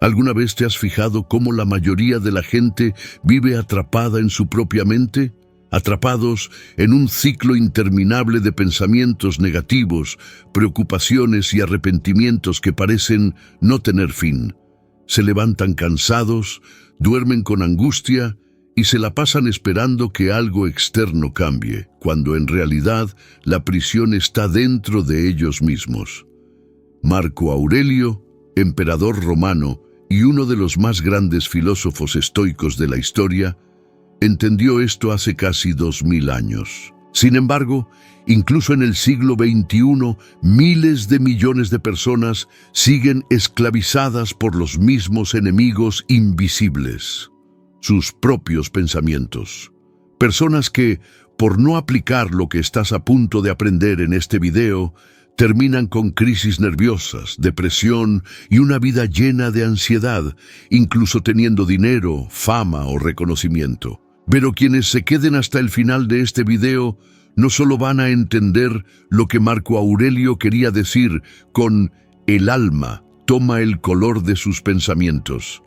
¿Alguna vez te has fijado cómo la mayoría de la gente vive atrapada en su propia mente? Atrapados en un ciclo interminable de pensamientos negativos, preocupaciones y arrepentimientos que parecen no tener fin. Se levantan cansados, duermen con angustia y se la pasan esperando que algo externo cambie, cuando en realidad la prisión está dentro de ellos mismos. Marco Aurelio, emperador romano y uno de los más grandes filósofos estoicos de la historia, entendió esto hace casi 2000 años. Sin embargo, incluso en el siglo XXI, miles de millones de personas siguen esclavizadas por los mismos enemigos invisibles, sus propios pensamientos. Personas que, por no aplicar lo que estás a punto de aprender en este video, terminan con crisis nerviosas, depresión y una vida llena de ansiedad, incluso teniendo dinero, fama o reconocimiento. Pero quienes se queden hasta el final de este video no solo van a entender lo que Marco Aurelio quería decir con "el alma toma el color de sus pensamientos",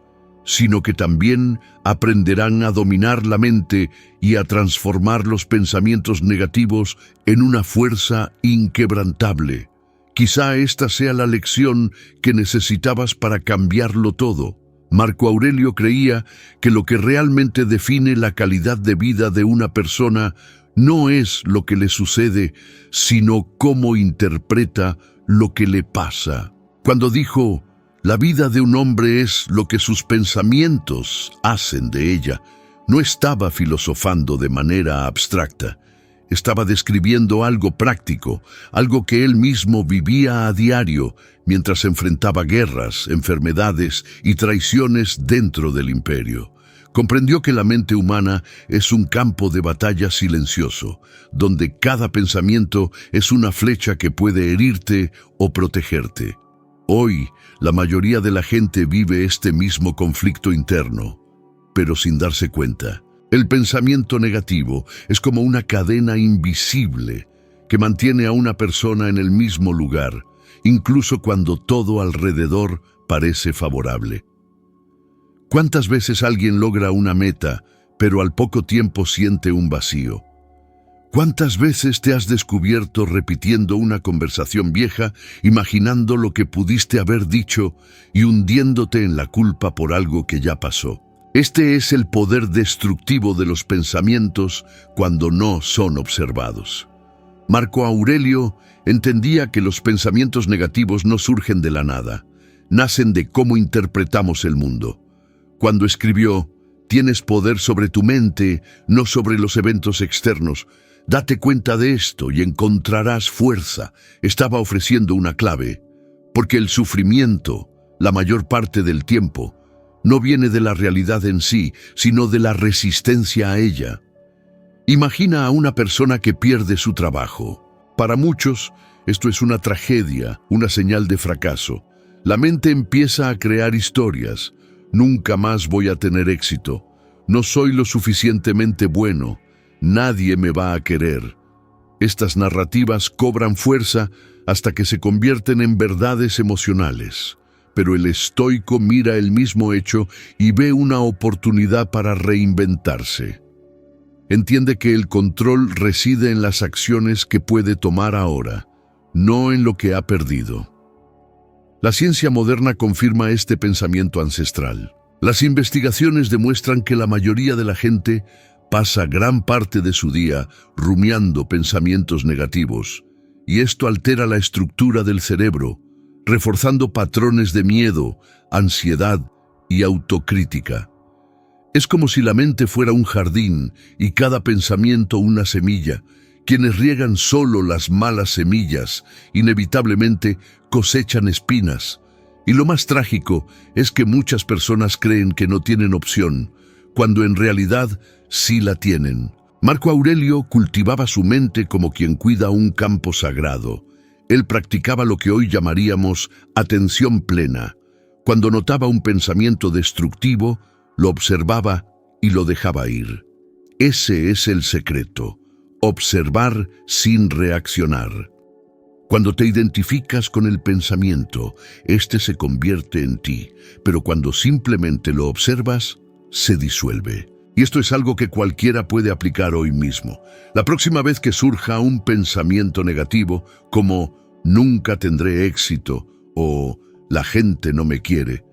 sino que también aprenderán a dominar la mente y a transformar los pensamientos negativos en una fuerza inquebrantable. Quizá esta sea la lección que necesitabas para cambiarlo todo. Marco Aurelio creía que lo que realmente define la calidad de vida de una persona no es lo que le sucede, sino cómo interpreta lo que le pasa. Cuando dijo, "La vida de un hombre es lo que sus pensamientos hacen de ella", no estaba filosofando de manera abstracta. Estaba describiendo algo práctico, algo que él mismo vivía a diario mientras enfrentaba guerras, enfermedades y traiciones dentro del imperio. Comprendió que la mente humana es un campo de batalla silencioso, donde cada pensamiento es una flecha que puede herirte o protegerte. Hoy, la mayoría de la gente vive este mismo conflicto interno, pero sin darse cuenta. El pensamiento negativo es como una cadena invisible que mantiene a una persona en el mismo lugar, incluso cuando todo alrededor parece favorable. ¿Cuántas veces alguien logra una meta, pero al poco tiempo siente un vacío? ¿Cuántas veces te has descubierto repitiendo una conversación vieja, imaginando lo que pudiste haber dicho y hundiéndote en la culpa por algo que ya pasó? Este es el poder destructivo de los pensamientos cuando no son observados. Marco Aurelio entendía que los pensamientos negativos no surgen de la nada, nacen de cómo interpretamos el mundo. Cuando escribió, "Tienes poder sobre tu mente, no sobre los eventos externos. Date cuenta de esto y encontrarás fuerza", estaba ofreciendo una clave, porque el sufrimiento, la mayor parte del tiempo, no viene de la realidad en sí, sino de la resistencia a ella. Imagina a una persona que pierde su trabajo. Para muchos, esto es una tragedia, una señal de fracaso. La mente empieza a crear historias. "Nunca más voy a tener éxito. No soy lo suficientemente bueno. Nadie me va a querer". Estas narrativas cobran fuerza hasta que se convierten en verdades emocionales. Pero el estoico mira el mismo hecho y ve una oportunidad para reinventarse. Entiende que el control reside en las acciones que puede tomar ahora, no en lo que ha perdido. La ciencia moderna confirma este pensamiento ancestral. Las investigaciones demuestran que la mayoría de la gente pasa gran parte de su día rumiando pensamientos negativos, y esto altera la estructura del cerebro, reforzando patrones de miedo, ansiedad y autocrítica. Es como si la mente fuera un jardín y cada pensamiento una semilla. Quienes riegan solo las malas semillas inevitablemente cosechan espinas. Y lo más trágico es que muchas personas creen que no tienen opción, cuando en realidad sí la tienen. Marco Aurelio cultivaba su mente como quien cuida un campo sagrado. Él practicaba lo que hoy llamaríamos atención plena. Cuando notaba un pensamiento destructivo, lo observaba y lo dejaba ir. Ese es el secreto: observar sin reaccionar. Cuando te identificas con el pensamiento, este se convierte en ti, pero cuando simplemente lo observas, se disuelve. Y esto es algo que cualquiera puede aplicar hoy mismo. La próxima vez que surja un pensamiento negativo, como nunca tendré éxito o la gente no me quiere,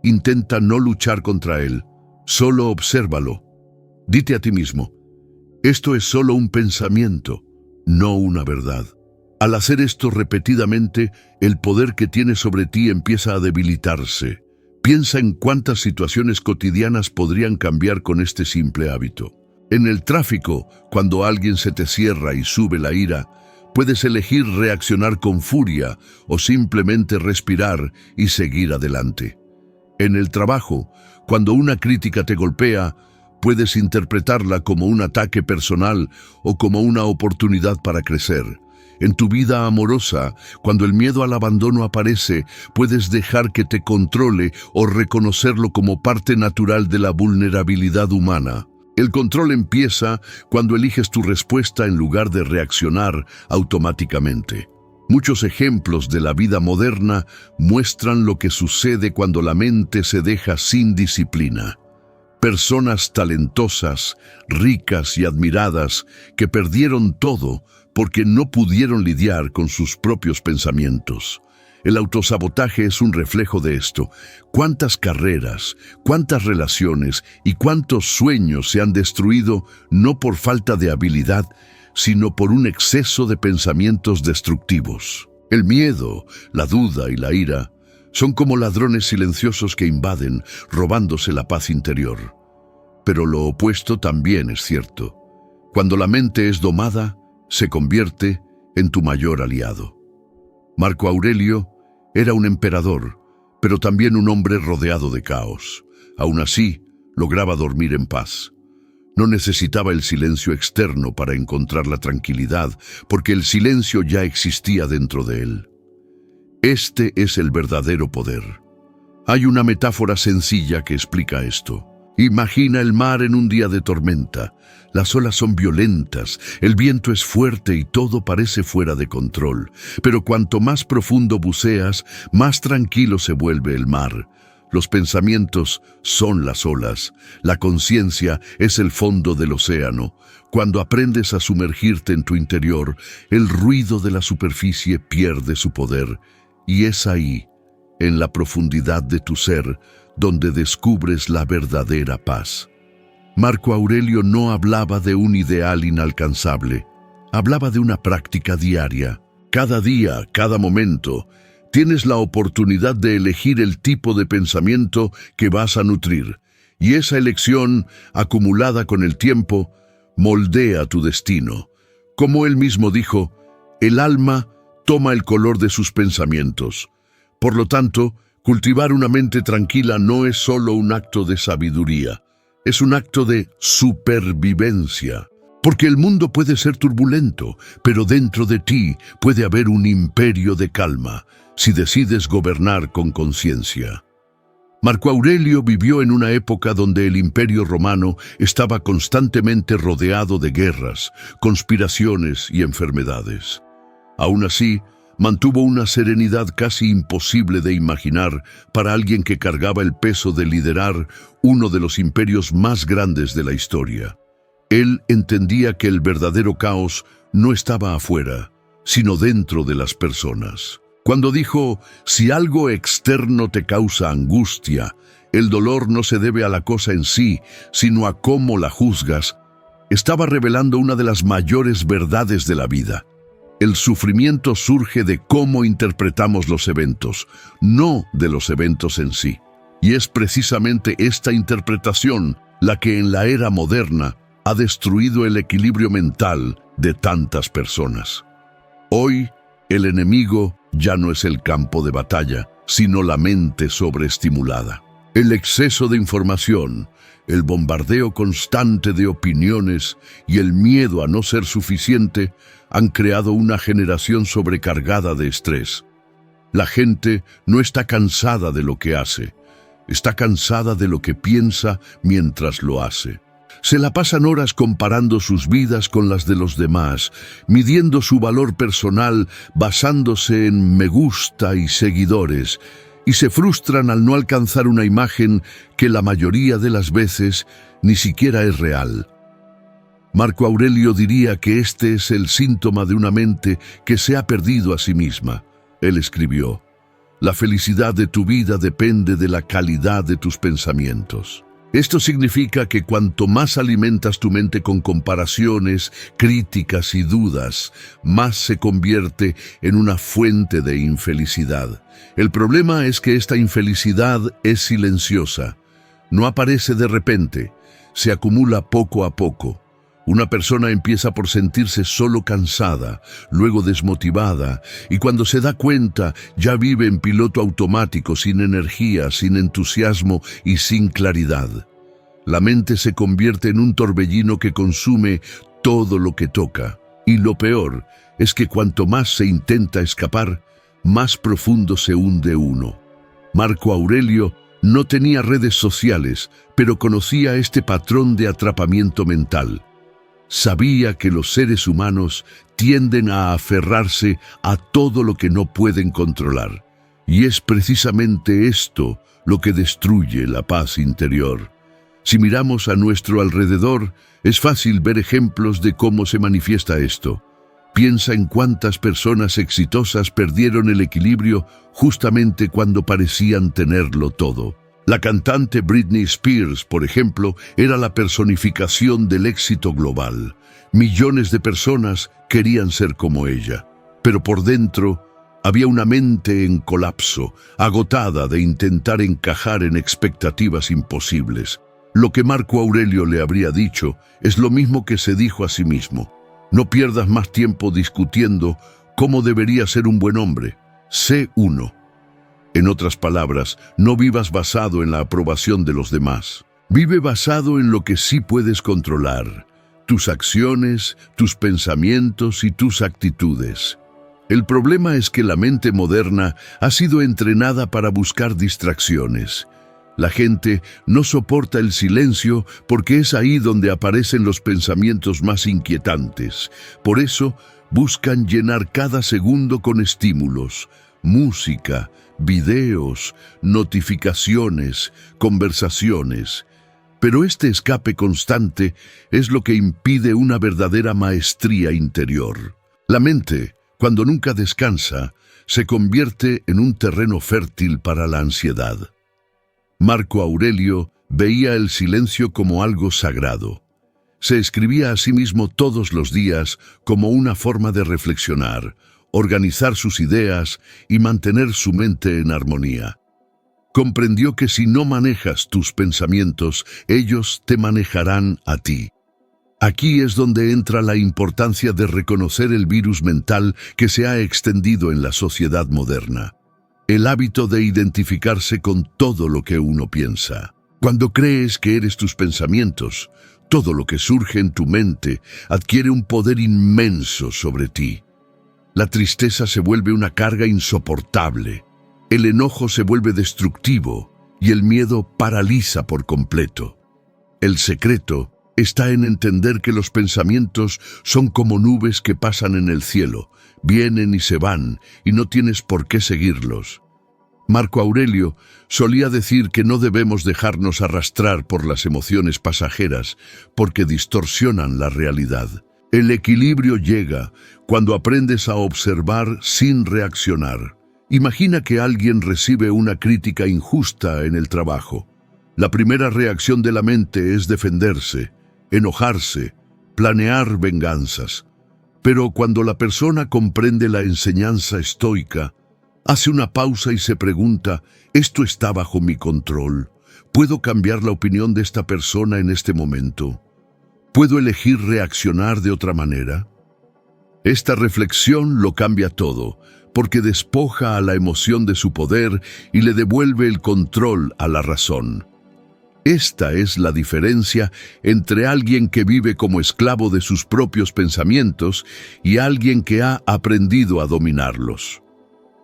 intenta no luchar contra él, solo obsérvalo. Dite a ti mismo, esto es solo un pensamiento, no una verdad. Al hacer esto repetidamente, el poder que tiene sobre ti empieza a debilitarse. Piensa en cuántas situaciones cotidianas podrían cambiar con este simple hábito. En el tráfico, cuando alguien se te cierra y sube la ira, puedes elegir reaccionar con furia o simplemente respirar y seguir adelante. En el trabajo, cuando una crítica te golpea, puedes interpretarla como un ataque personal o como una oportunidad para crecer. En tu vida amorosa, cuando el miedo al abandono aparece, puedes dejar que te controle o reconocerlo como parte natural de la vulnerabilidad humana. El control empieza cuando eliges tu respuesta en lugar de reaccionar automáticamente. Muchos ejemplos de la vida moderna muestran lo que sucede cuando la mente se deja sin disciplina. Personas talentosas, ricas y admiradas que perdieron todo porque no pudieron lidiar con sus propios pensamientos. El autosabotaje es un reflejo de esto. ¿Cuántas carreras, cuántas relaciones y cuántos sueños se han destruido no por falta de habilidad, sino por un exceso de pensamientos destructivos? El miedo, la duda y la ira son como ladrones silenciosos que invaden, robándose la paz interior. Pero lo opuesto también es cierto. Cuando la mente es domada, se convierte en tu mayor aliado. Marco Aurelio era un emperador, pero también un hombre rodeado de caos. Aún así, lograba dormir en paz. No necesitaba el silencio externo para encontrar la tranquilidad, porque el silencio ya existía dentro de él. Este es el verdadero poder. Hay una metáfora sencilla que explica esto. Imagina el mar en un día de tormenta. Las olas son violentas, el viento es fuerte y todo parece fuera de control. Pero cuanto más profundo buceas, más tranquilo se vuelve el mar. Los pensamientos son las olas. La conciencia es el fondo del océano. Cuando aprendes a sumergirte en tu interior, el ruido de la superficie pierde su poder. Y es ahí, en la profundidad de tu ser, donde descubres la verdadera paz. Marco Aurelio no hablaba de un ideal inalcanzable, hablaba de una práctica diaria. Cada día, cada momento, tienes la oportunidad de elegir el tipo de pensamiento que vas a nutrir, y esa elección, acumulada con el tiempo, moldea tu destino. Como él mismo dijo, el alma toma el color de sus pensamientos. Por lo tanto, cultivar una mente tranquila no es solo un acto de sabiduría, es un acto de supervivencia. Porque el mundo puede ser turbulento, pero dentro de ti puede haber un imperio de calma, si decides gobernar con conciencia. Marco Aurelio vivió en una época donde el Imperio Romano estaba constantemente rodeado de guerras, conspiraciones y enfermedades. Aún así, mantuvo una serenidad casi imposible de imaginar para alguien que cargaba el peso de liderar uno de los imperios más grandes de la historia. Él entendía que el verdadero caos no estaba afuera, sino dentro de las personas. Cuando dijo, si algo externo te causa angustia, el dolor no se debe a la cosa en sí, sino a cómo la juzgas, estaba revelando una de las mayores verdades de la vida. El sufrimiento surge de cómo interpretamos los eventos, no de los eventos en sí. Y es precisamente esta interpretación la que en la era moderna ha destruido el equilibrio mental de tantas personas. Hoy, el enemigo ya no es el campo de batalla, sino la mente sobreestimulada. El exceso de información, el bombardeo constante de opiniones y el miedo a no ser suficiente han creado una generación sobrecargada de estrés. La gente no está cansada de lo que hace, está cansada de lo que piensa mientras lo hace. Se la pasan horas comparando sus vidas con las de los demás, midiendo su valor personal basándose en me gusta y seguidores, y se frustran al no alcanzar una imagen que la mayoría de las veces ni siquiera es real. Marco Aurelio diría que este es el síntoma de una mente que se ha perdido a sí misma. Él escribió: la felicidad de tu vida depende de la calidad de tus pensamientos. Esto significa que cuanto más alimentas tu mente con comparaciones, críticas y dudas, más se convierte en una fuente de infelicidad. El problema es que esta infelicidad es silenciosa. No aparece de repente, se acumula poco a poco. Una persona empieza por sentirse solo cansada, luego desmotivada, y cuando se da cuenta ya vive en piloto automático, sin energía, sin entusiasmo y sin claridad. La mente se convierte en un torbellino que consume todo lo que toca. Y lo peor es que cuanto más se intenta escapar, más profundo se hunde uno. Marco Aurelio no tenía redes sociales, pero conocía este patrón de atrapamiento mental. Sabía que los seres humanos tienden a aferrarse a todo lo que no pueden controlar. Y es precisamente esto lo que destruye la paz interior. Si miramos a nuestro alrededor, es fácil ver ejemplos de cómo se manifiesta esto. Piensa en cuántas personas exitosas perdieron el equilibrio justamente cuando parecían tenerlo todo. La cantante Britney Spears, por ejemplo, era la personificación del éxito global. Millones de personas querían ser como ella, pero por dentro había una mente en colapso, agotada de intentar encajar en expectativas imposibles. Lo que Marco Aurelio le habría dicho es lo mismo que se dijo a sí mismo: no pierdas más tiempo discutiendo cómo debería ser un buen hombre. Sé uno. En otras palabras, no vivas basado en la aprobación de los demás. Vive basado en lo que sí puedes controlar: tus acciones, tus pensamientos y tus actitudes. El problema es que la mente moderna ha sido entrenada para buscar distracciones. La gente no soporta el silencio porque es ahí donde aparecen los pensamientos más inquietantes. Por eso, buscan llenar cada segundo con estímulos: música, videos, notificaciones, conversaciones. Pero este escape constante es lo que impide una verdadera maestría interior. La mente, cuando nunca descansa, se convierte en un terreno fértil para la ansiedad. Marco Aurelio veía el silencio como algo sagrado. Se escribía a sí mismo todos los días como una forma de reflexionar, organizar sus ideas y mantener su mente en armonía. Comprendió que si no manejas tus pensamientos, ellos te manejarán a ti. Aquí es donde entra la importancia de reconocer el virus mental que se ha extendido en la sociedad moderna. El hábito de identificarse con todo lo que uno piensa. Cuando crees que eres tus pensamientos, todo lo que surge en tu mente adquiere un poder inmenso sobre ti. La tristeza se vuelve una carga insoportable, el enojo se vuelve destructivo y el miedo paraliza por completo. El secreto está en entender que los pensamientos son como nubes que pasan en el cielo, vienen y se van, y no tienes por qué seguirlos. Marco Aurelio solía decir que no debemos dejarnos arrastrar por las emociones pasajeras, porque distorsionan la realidad. El equilibrio llega cuando aprendes a observar sin reaccionar. Imagina que alguien recibe una crítica injusta en el trabajo. La primera reacción de la mente es defenderse, enojarse, planear venganzas. Pero cuando la persona comprende la enseñanza estoica, hace una pausa y se pregunta: ¿esto está bajo mi control? ¿Puedo cambiar la opinión de esta persona en este momento? ¿Puedo elegir reaccionar de otra manera? Esta reflexión lo cambia todo, porque despoja a la emoción de su poder y le devuelve el control a la razón. Esta es la diferencia entre alguien que vive como esclavo de sus propios pensamientos y alguien que ha aprendido a dominarlos.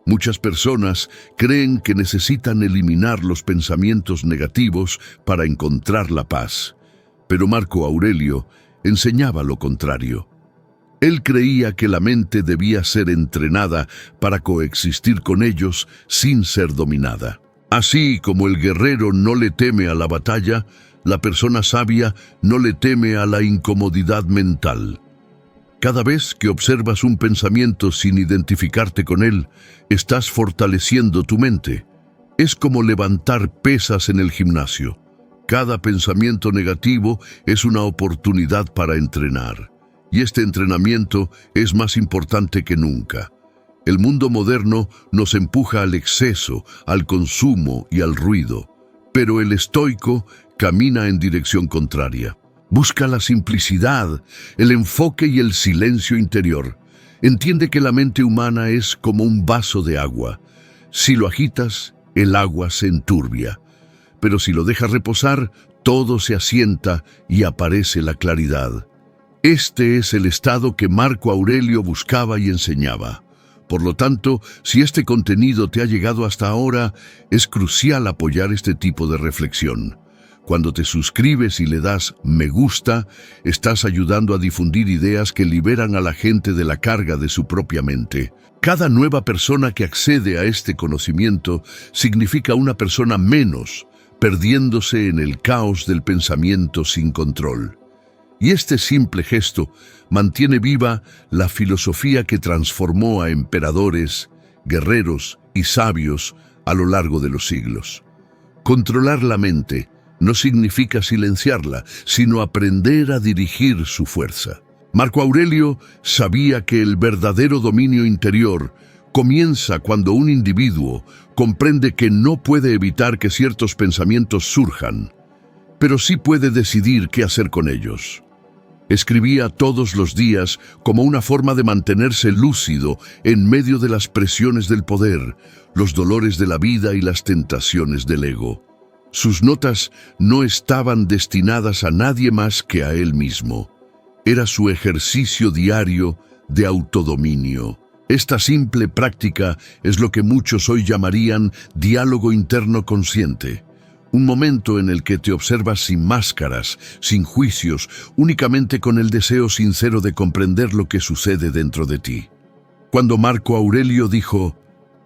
Muchas personas creen que necesitan eliminar los pensamientos negativos para encontrar la paz. Pero Marco Aurelio enseñaba lo contrario. Él creía que la mente debía ser entrenada para coexistir con ellos sin ser dominada. Así como el guerrero no le teme a la batalla, la persona sabia no le teme a la incomodidad mental. Cada vez que observas un pensamiento sin identificarte con él, estás fortaleciendo tu mente. Es como levantar pesas en el gimnasio. Cada pensamiento negativo es una oportunidad para entrenar. Y este entrenamiento es más importante que nunca. El mundo moderno nos empuja al exceso, al consumo y al ruido. Pero el estoico camina en dirección contraria. Busca la simplicidad, el enfoque y el silencio interior. Entiende que la mente humana es como un vaso de agua. Si lo agitas, el agua se enturbia. Pero si lo dejas reposar, todo se asienta y aparece la claridad. Este es el estado que Marco Aurelio buscaba y enseñaba. Por lo tanto, si este contenido te ha llegado hasta ahora, es crucial apoyar este tipo de reflexión. Cuando te suscribes y le das me gusta, estás ayudando a difundir ideas que liberan a la gente de la carga de su propia mente. Cada nueva persona que accede a este conocimiento significa una persona menos, perdiéndose en el caos del pensamiento sin control. Y este simple gesto mantiene viva la filosofía que transformó a emperadores, guerreros y sabios a lo largo de los siglos. Controlar la mente no significa silenciarla, sino aprender a dirigir su fuerza. Marco Aurelio sabía que el verdadero dominio interior comienza cuando un individuo comprende que no puede evitar que ciertos pensamientos surjan, pero sí puede decidir qué hacer con ellos. Escribía todos los días como una forma de mantenerse lúcido en medio de las presiones del poder, los dolores de la vida y las tentaciones del ego. Sus notas no estaban destinadas a nadie más que a él mismo. Era su ejercicio diario de autodominio. Esta simple práctica es lo que muchos hoy llamarían diálogo interno consciente. Un momento en el que te observas sin máscaras, sin juicios, únicamente con el deseo sincero de comprender lo que sucede dentro de ti. Cuando Marco Aurelio dijo,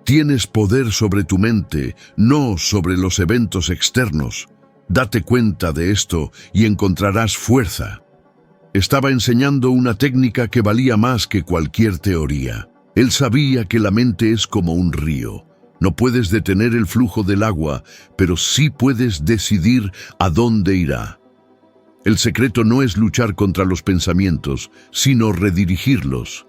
«Tienes poder sobre tu mente, no sobre los eventos externos. Date cuenta de esto y encontrarás fuerza». Estaba enseñando una técnica que valía más que cualquier teoría. Él sabía que la mente es como un río. No puedes detener el flujo del agua, pero sí puedes decidir a dónde irá. El secreto no es luchar contra los pensamientos, sino redirigirlos.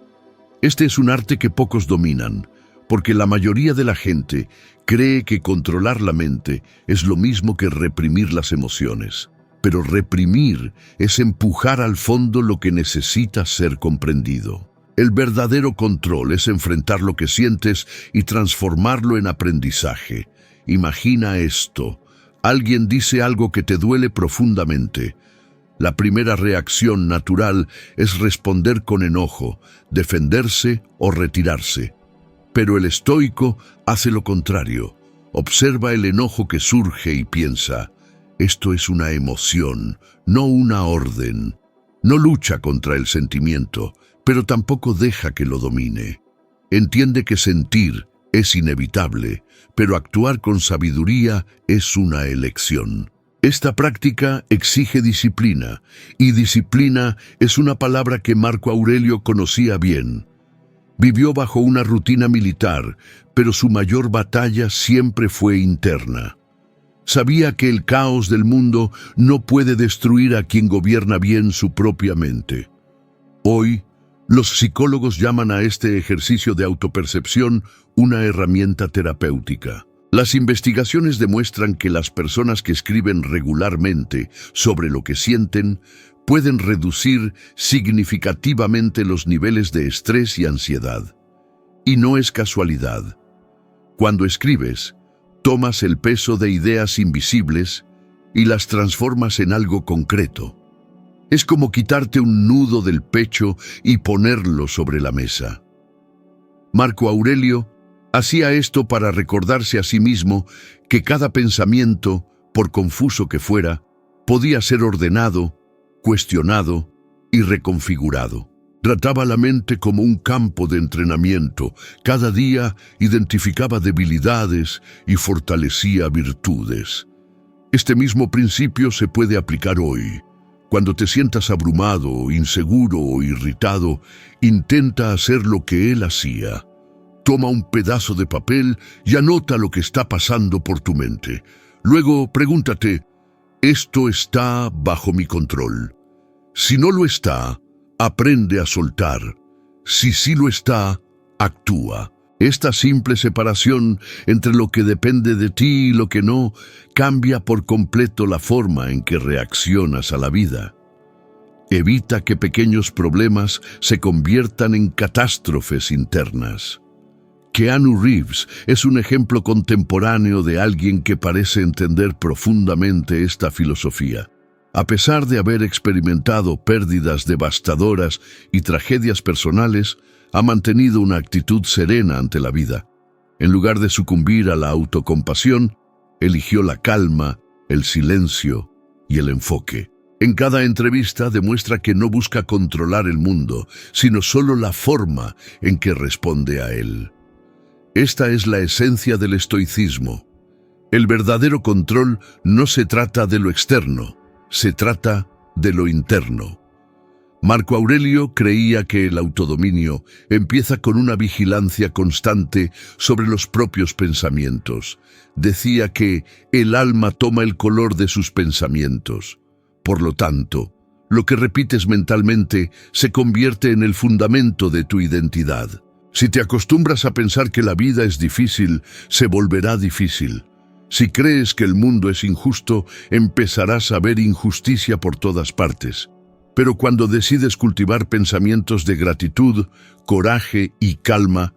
Este es un arte que pocos dominan, porque la mayoría de la gente cree que controlar la mente es lo mismo que reprimir las emociones. Pero reprimir es empujar al fondo lo que necesita ser comprendido. El verdadero control es enfrentar lo que sientes y transformarlo en aprendizaje. Imagina esto. Alguien dice algo que te duele profundamente. La primera reacción natural es responder con enojo, defenderse o retirarse. Pero el estoico hace lo contrario. Observa el enojo que surge y piensa, esto es una emoción, no una orden. No lucha contra el sentimiento, pero tampoco deja que lo domine. Entiende que sentir es inevitable, pero actuar con sabiduría es una elección. Esta práctica exige disciplina, y disciplina es una palabra que Marco Aurelio conocía bien. Vivió bajo una rutina militar, pero su mayor batalla siempre fue interna. Sabía que el caos del mundo no puede destruir a quien gobierna bien su propia mente. Hoy, los psicólogos llaman a este ejercicio de autopercepción una herramienta terapéutica. Las investigaciones demuestran que las personas que escriben regularmente sobre lo que sienten pueden reducir significativamente los niveles de estrés y ansiedad. Y no es casualidad. Cuando escribes, tomas el peso de ideas invisibles y las transformas en algo concreto. Es como quitarte un nudo del pecho y ponerlo sobre la mesa. Marco Aurelio hacía esto para recordarse a sí mismo que cada pensamiento, por confuso que fuera, podía ser ordenado cuestionado y reconfigurado. Trataba la mente como un campo de entrenamiento. Cada día identificaba debilidades y fortalecía virtudes. Este mismo principio se puede aplicar hoy. Cuando te sientas abrumado, inseguro o irritado, intenta hacer lo que él hacía. Toma un pedazo de papel y anota lo que está pasando por tu mente. Luego pregúntate, ¿esto está bajo mi control? Si no lo está, aprende a soltar. Si sí lo está, actúa. Esta simple separación entre lo que depende de ti y lo que no cambia por completo la forma en que reaccionas a la vida. Evita que pequeños problemas se conviertan en catástrofes internas. Keanu Reeves es un ejemplo contemporáneo de alguien que parece entender profundamente esta filosofía. A pesar de haber experimentado pérdidas devastadoras y tragedias personales, ha mantenido una actitud serena ante la vida. En lugar de sucumbir a la autocompasión, eligió la calma, el silencio y el enfoque. En cada entrevista demuestra que no busca controlar el mundo, sino solo la forma en que responde a él. Esta es la esencia del estoicismo. El verdadero control no se trata de lo externo, se trata de lo interno. Marco Aurelio creía que el autodominio empieza con una vigilancia constante sobre los propios pensamientos. Decía que el alma toma el color de sus pensamientos. Por lo tanto, lo que repites mentalmente se convierte en el fundamento de tu identidad. Si te acostumbras a pensar que la vida es difícil, se volverá difícil. Si crees que el mundo es injusto, empezarás a ver injusticia por todas partes. Pero cuando decides cultivar pensamientos de gratitud, coraje y calma,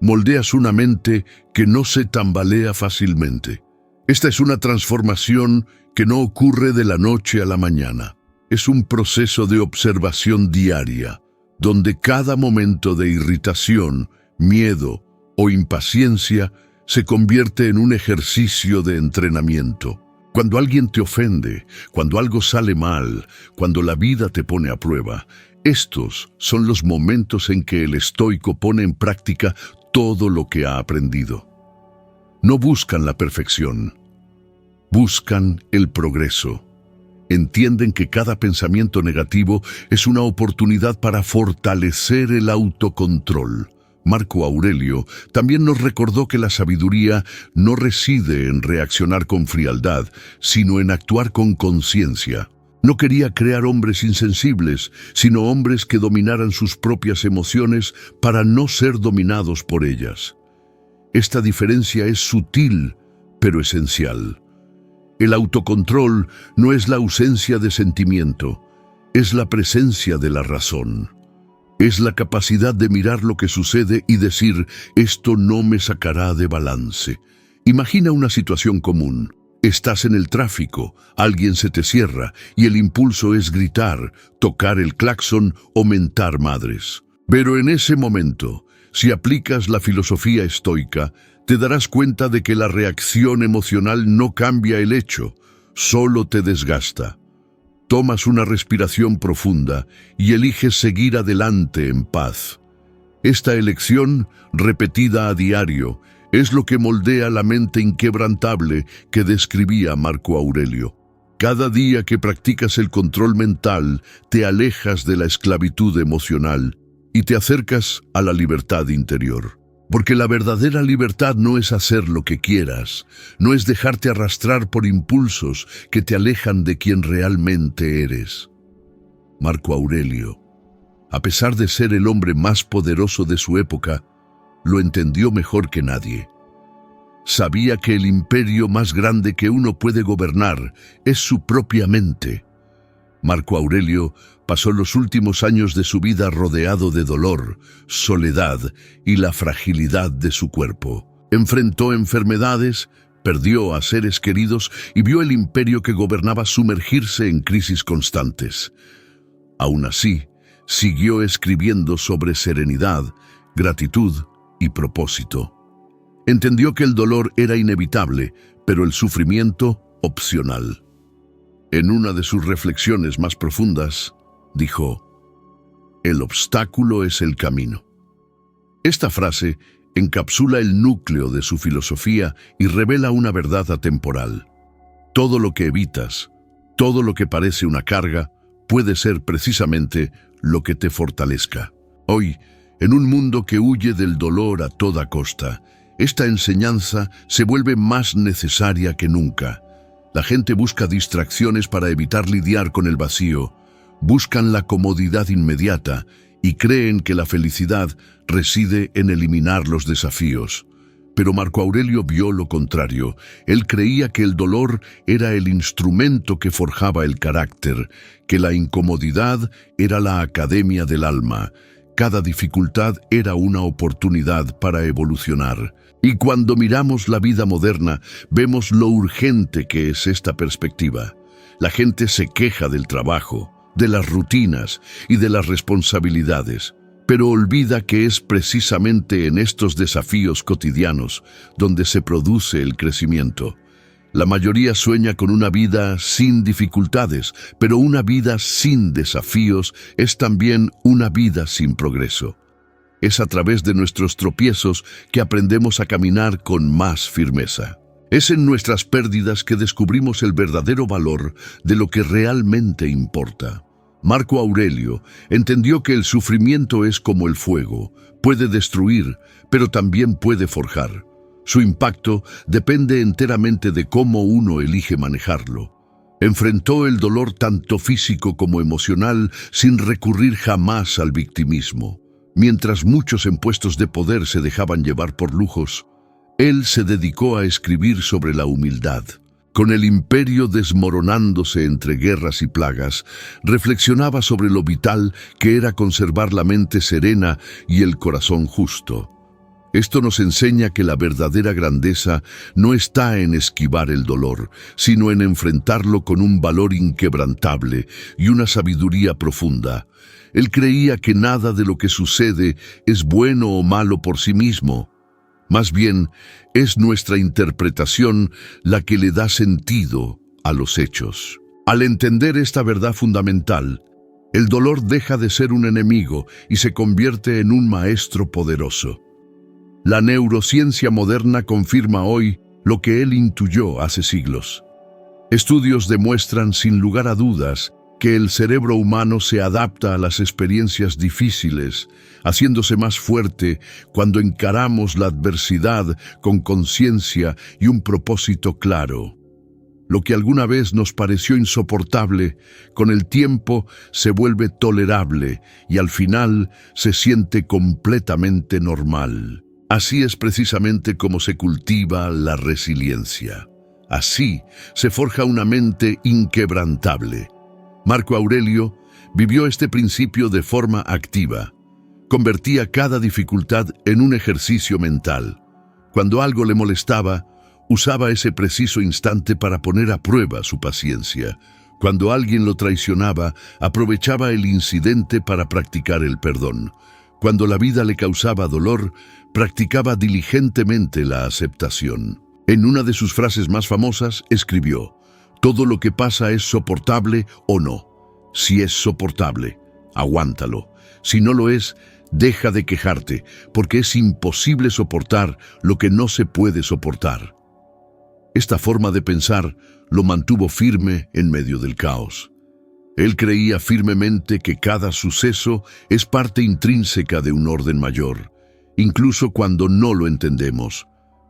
moldeas una mente que no se tambalea fácilmente. Esta es una transformación que no ocurre de la noche a la mañana. Es un proceso de observación diaria, donde cada momento de irritación, miedo o impaciencia se convierte en un ejercicio de entrenamiento. Cuando alguien te ofende, cuando algo sale mal, cuando la vida te pone a prueba, estos son los momentos en que el estoico pone en práctica todo lo que ha aprendido. No buscan la perfección, buscan el progreso. Entienden que cada pensamiento negativo es una oportunidad para fortalecer el autocontrol. Marco Aurelio también nos recordó que la sabiduría no reside en reaccionar con frialdad, sino en actuar con conciencia. No quería crear hombres insensibles, sino hombres que dominaran sus propias emociones para no ser dominados por ellas. Esta diferencia es sutil, pero esencial. El autocontrol no es la ausencia de sentimiento, es la presencia de la razón. Es la capacidad de mirar lo que sucede y decir, esto no me sacará de balance. Imagina una situación común. Estás en el tráfico, alguien se te cierra y el impulso es gritar, tocar el claxon o mentar madres. Pero en ese momento, si aplicas la filosofía estoica, te darás cuenta de que la reacción emocional no cambia el hecho, solo te desgasta. Tomas una respiración profunda y eliges seguir adelante en paz. Esta elección, repetida a diario, es lo que moldea la mente inquebrantable que describía Marco Aurelio. Cada día que practicas el control mental, te alejas de la esclavitud emocional y te acercas a la libertad interior. Porque la verdadera libertad no es hacer lo que quieras, no es dejarte arrastrar por impulsos que te alejan de quien realmente eres. Marco Aurelio, a pesar de ser el hombre más poderoso de su época, lo entendió mejor que nadie. Sabía que el imperio más grande que uno puede gobernar es su propia mente. Marco Aurelio pasó los últimos años de su vida rodeado de dolor, soledad y la fragilidad de su cuerpo. Enfrentó enfermedades, perdió a seres queridos y vio el imperio que gobernaba sumergirse en crisis constantes. Aún así, siguió escribiendo sobre serenidad, gratitud y propósito. Entendió que el dolor era inevitable, pero el sufrimiento opcional. En una de sus reflexiones más profundas, dijo: "El obstáculo es el camino". Esta frase encapsula el núcleo de su filosofía y revela una verdad atemporal. Todo lo que evitas, todo lo que parece una carga, puede ser precisamente lo que te fortalezca. Hoy, en un mundo que huye del dolor a toda costa, esta enseñanza se vuelve más necesaria que nunca. La gente busca distracciones para evitar lidiar con el vacío, buscan la comodidad inmediata y creen que la felicidad reside en eliminar los desafíos. Pero Marco Aurelio vio lo contrario. Él creía que el dolor era el instrumento que forjaba el carácter, que la incomodidad era la academia del alma. Cada dificultad era una oportunidad para evolucionar. Y cuando miramos la vida moderna, vemos lo urgente que es esta perspectiva. La gente se queja del trabajo, de las rutinas y de las responsabilidades, pero olvida que es precisamente en estos desafíos cotidianos donde se produce el crecimiento. La mayoría sueña con una vida sin dificultades, pero una vida sin desafíos es también una vida sin progreso. Es a través de nuestros tropiezos que aprendemos a caminar con más firmeza. Es en nuestras pérdidas que descubrimos el verdadero valor de lo que realmente importa. Marco Aurelio entendió que el sufrimiento es como el fuego, puede destruir, pero también puede forjar. Su impacto depende enteramente de cómo uno elige manejarlo. Enfrentó el dolor tanto físico como emocional sin recurrir jamás al victimismo. Mientras muchos en puestos de poder se dejaban llevar por lujos, él se dedicó a escribir sobre la humildad. Con el imperio desmoronándose entre guerras y plagas, reflexionaba sobre lo vital que era conservar la mente serena y el corazón justo. Esto nos enseña que la verdadera grandeza no está en esquivar el dolor, sino en enfrentarlo con un valor inquebrantable y una sabiduría profunda. Él creía que nada de lo que sucede es bueno o malo por sí mismo. Más bien, es nuestra interpretación la que le da sentido a los hechos. Al entender esta verdad fundamental, el dolor deja de ser un enemigo y se convierte en un maestro poderoso. La neurociencia moderna confirma hoy lo que él intuyó hace siglos. Estudios demuestran sin lugar a dudas que el cerebro humano se adapta a las experiencias difíciles, haciéndose más fuerte cuando encaramos la adversidad con conciencia y un propósito claro. Lo que alguna vez nos pareció insoportable, con el tiempo se vuelve tolerable y al final se siente completamente normal. Así es precisamente como se cultiva la resiliencia. Así se forja una mente inquebrantable. Marco Aurelio vivió este principio de forma activa. Convertía cada dificultad en un ejercicio mental. Cuando algo le molestaba, usaba ese preciso instante para poner a prueba su paciencia. Cuando alguien lo traicionaba, aprovechaba el incidente para practicar el perdón. Cuando la vida le causaba dolor, practicaba diligentemente la aceptación. En una de sus frases más famosas, escribió: "Todo lo que pasa es soportable o no. Si es soportable, aguántalo. Si no lo es, deja de quejarte, porque es imposible soportar lo que no se puede soportar". Esta forma de pensar lo mantuvo firme en medio del caos. Él creía firmemente que cada suceso es parte intrínseca de un orden mayor, incluso cuando no lo entendemos.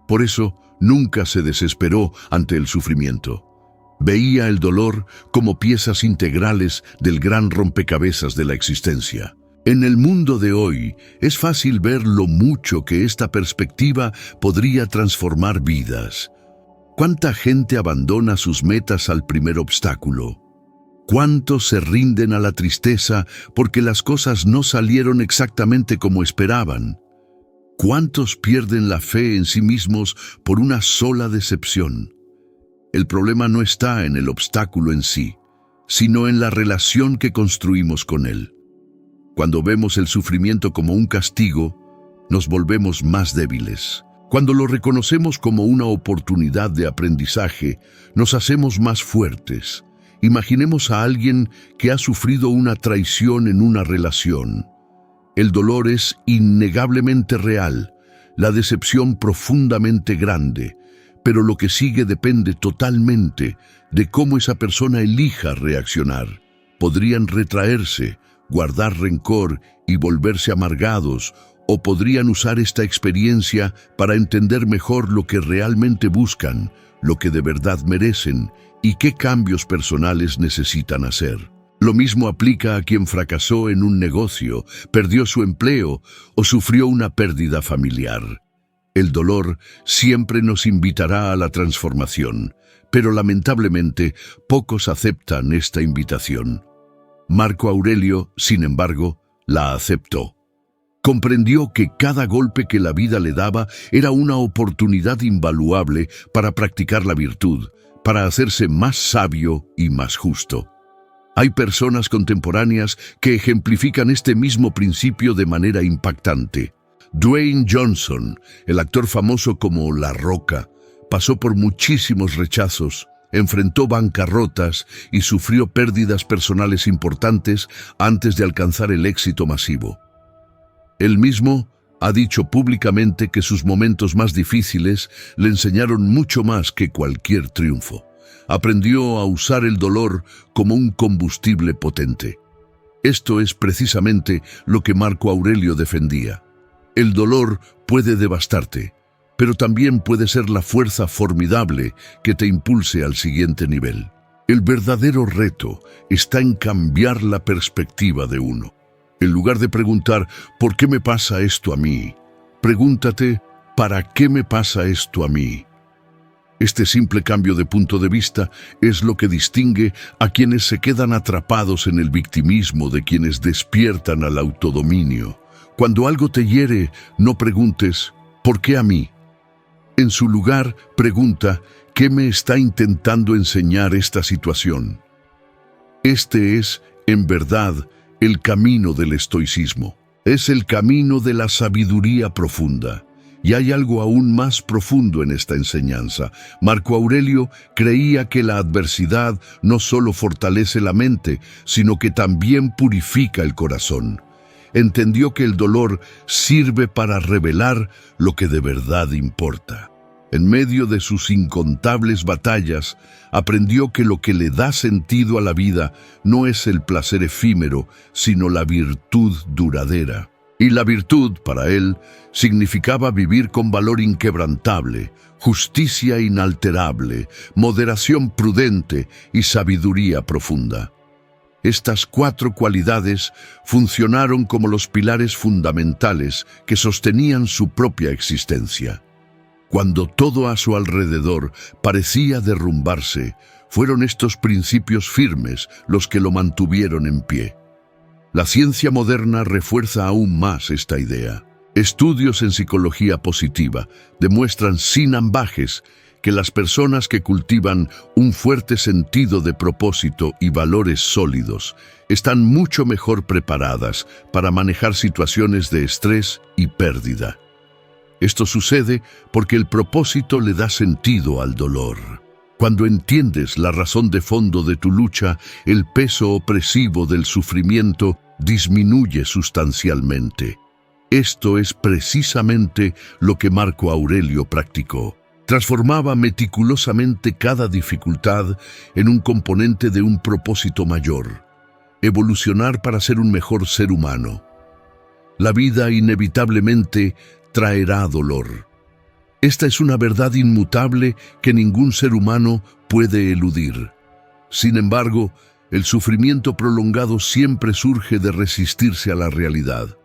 Por eso, nunca se desesperó ante el sufrimiento. Veía el dolor como piezas integrales del gran rompecabezas de la existencia. En el mundo de hoy, es fácil ver lo mucho que esta perspectiva podría transformar vidas. ¿Cuánta gente abandona sus metas al primer obstáculo? ¿Cuántos se rinden a la tristeza porque las cosas no salieron exactamente como esperaban? ¿Cuántos pierden la fe en sí mismos por una sola decepción? El problema no está en el obstáculo en sí, sino en la relación que construimos con él. Cuando vemos el sufrimiento como un castigo, nos volvemos más débiles. Cuando lo reconocemos como una oportunidad de aprendizaje, nos hacemos más fuertes. Imaginemos a alguien que ha sufrido una traición en una relación. El dolor es innegablemente real, la decepción profundamente grande, pero lo que sigue depende totalmente de cómo esa persona elija reaccionar. Podrían retraerse, guardar rencor y volverse amargados, o podrían usar esta experiencia para entender mejor lo que realmente buscan, lo que de verdad merecen y qué cambios personales necesitan hacer. Lo mismo aplica a quien fracasó en un negocio, perdió su empleo o sufrió una pérdida familiar. El dolor siempre nos invitará a la transformación, pero lamentablemente pocos aceptan esta invitación. Marco Aurelio, sin embargo, la aceptó. Comprendió que cada golpe que la vida le daba era una oportunidad invaluable para practicar la virtud, para hacerse más sabio y más justo. Hay personas contemporáneas que ejemplifican este mismo principio de manera impactante. Dwayne Johnson, el actor famoso como La Roca, pasó por muchísimos rechazos, enfrentó bancarrotas y sufrió pérdidas personales importantes antes de alcanzar el éxito masivo. Él mismo ha dicho públicamente que sus momentos más difíciles le enseñaron mucho más que cualquier triunfo. Aprendió a usar el dolor como un combustible potente. Esto es precisamente lo que Marco Aurelio defendía. El dolor puede devastarte, pero también puede ser la fuerza formidable que te impulse al siguiente nivel. El verdadero reto está en cambiar la perspectiva de uno. En lugar de preguntar, ¿por qué me pasa esto a mí?, pregúntate, ¿para qué me pasa esto a mí? Este simple cambio de punto de vista es lo que distingue a quienes se quedan atrapados en el victimismo de quienes despiertan al autodominio. Cuando algo te hiere, no preguntes, ¿por qué a mí? En su lugar, pregunta, ¿qué me está intentando enseñar esta situación? Este es, en verdad, el camino del estoicismo. Es el camino de la sabiduría profunda. Y hay algo aún más profundo en esta enseñanza. Marco Aurelio creía que la adversidad no solo fortalece la mente, sino que también purifica el corazón. Entendió que el dolor sirve para revelar lo que de verdad importa. En medio de sus incontables batallas, aprendió que lo que le da sentido a la vida no es el placer efímero, sino la virtud duradera. Y la virtud, para él, significaba vivir con valor inquebrantable, justicia inalterable, moderación prudente y sabiduría profunda. Estas 4 cualidades funcionaron como los pilares fundamentales que sostenían su propia existencia. Cuando todo a su alrededor parecía derrumbarse, fueron estos principios firmes los que lo mantuvieron en pie. La ciencia moderna refuerza aún más esta idea. Estudios en psicología positiva demuestran sin ambages que las personas que cultivan un fuerte sentido de propósito y valores sólidos están mucho mejor preparadas para manejar situaciones de estrés y pérdida. Esto sucede porque el propósito le da sentido al dolor. Cuando entiendes la razón de fondo de tu lucha, el peso opresivo del sufrimiento disminuye sustancialmente. Esto es precisamente lo que Marco Aurelio practicó. Transformaba meticulosamente cada dificultad en un componente de un propósito mayor: evolucionar para ser un mejor ser humano. La vida inevitablemente traerá dolor. Esta es una verdad inmutable que ningún ser humano puede eludir. Sin embargo, el sufrimiento prolongado siempre surge de resistirse a la realidad.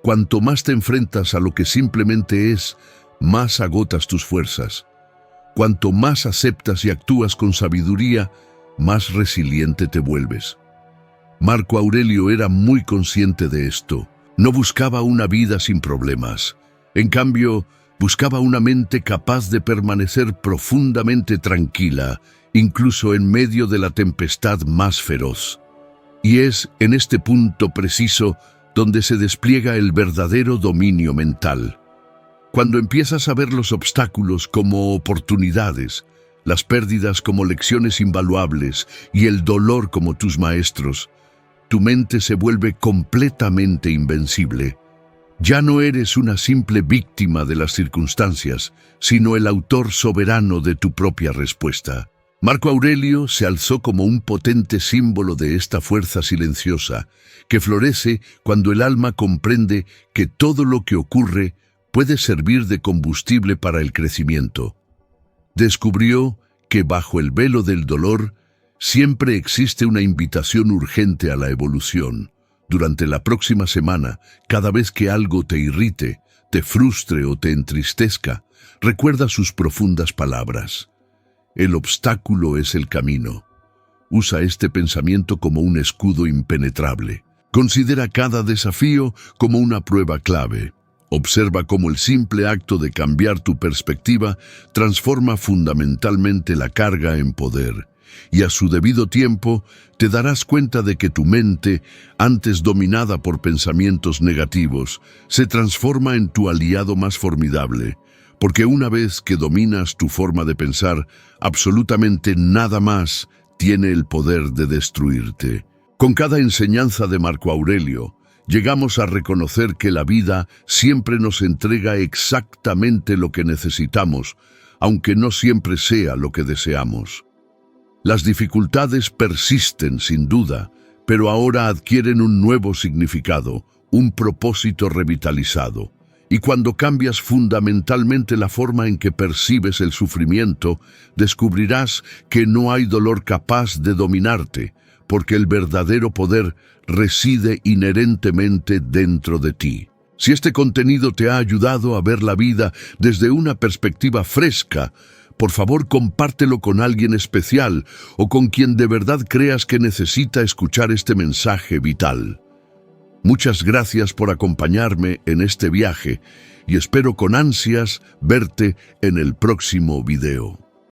Cuanto más te enfrentas a lo que simplemente es, más agotas tus fuerzas. Cuanto más aceptas y actúas con sabiduría, más resiliente te vuelves. Marco Aurelio era muy consciente de esto. No buscaba una vida sin problemas. En cambio, buscaba una mente capaz de permanecer profundamente tranquila, incluso en medio de la tempestad más feroz. Y es en este punto preciso donde se despliega el verdadero dominio mental. Cuando empiezas a ver los obstáculos como oportunidades, las pérdidas como lecciones invaluables y el dolor como tus maestros, tu mente se vuelve completamente invencible. Ya no eres una simple víctima de las circunstancias, sino el autor soberano de tu propia respuesta. Marco Aurelio se alzó como un potente símbolo de esta fuerza silenciosa, que florece cuando el alma comprende que todo lo que ocurre puede servir de combustible para el crecimiento. Descubrió que bajo el velo del dolor siempre existe una invitación urgente a la evolución. Durante la próxima semana, cada vez que algo te irrite, te frustre o te entristezca, recuerda sus profundas palabras. El obstáculo es el camino. Usa este pensamiento como un escudo impenetrable. Considera cada desafío como una prueba clave. Observa cómo el simple acto de cambiar tu perspectiva transforma fundamentalmente la carga en poder. Y a su debido tiempo te darás cuenta de que tu mente, antes dominada por pensamientos negativos, se transforma en tu aliado más formidable, porque una vez que dominas tu forma de pensar, absolutamente nada más tiene el poder de destruirte. Con cada enseñanza de Marco Aurelio, llegamos a reconocer que la vida siempre nos entrega exactamente lo que necesitamos, aunque no siempre sea lo que deseamos. Las dificultades persisten sin duda, pero ahora adquieren un nuevo significado, un propósito revitalizado. Y cuando cambias fundamentalmente la forma en que percibes el sufrimiento, descubrirás que no hay dolor capaz de dominarte, porque el verdadero poder reside inherentemente dentro de ti. Si este contenido te ha ayudado a ver la vida desde una perspectiva fresca, por favor compártelo con alguien especial o con quien de verdad creas que necesita escuchar este mensaje vital. Muchas gracias por acompañarme en este viaje y espero con ansias verte en el próximo video.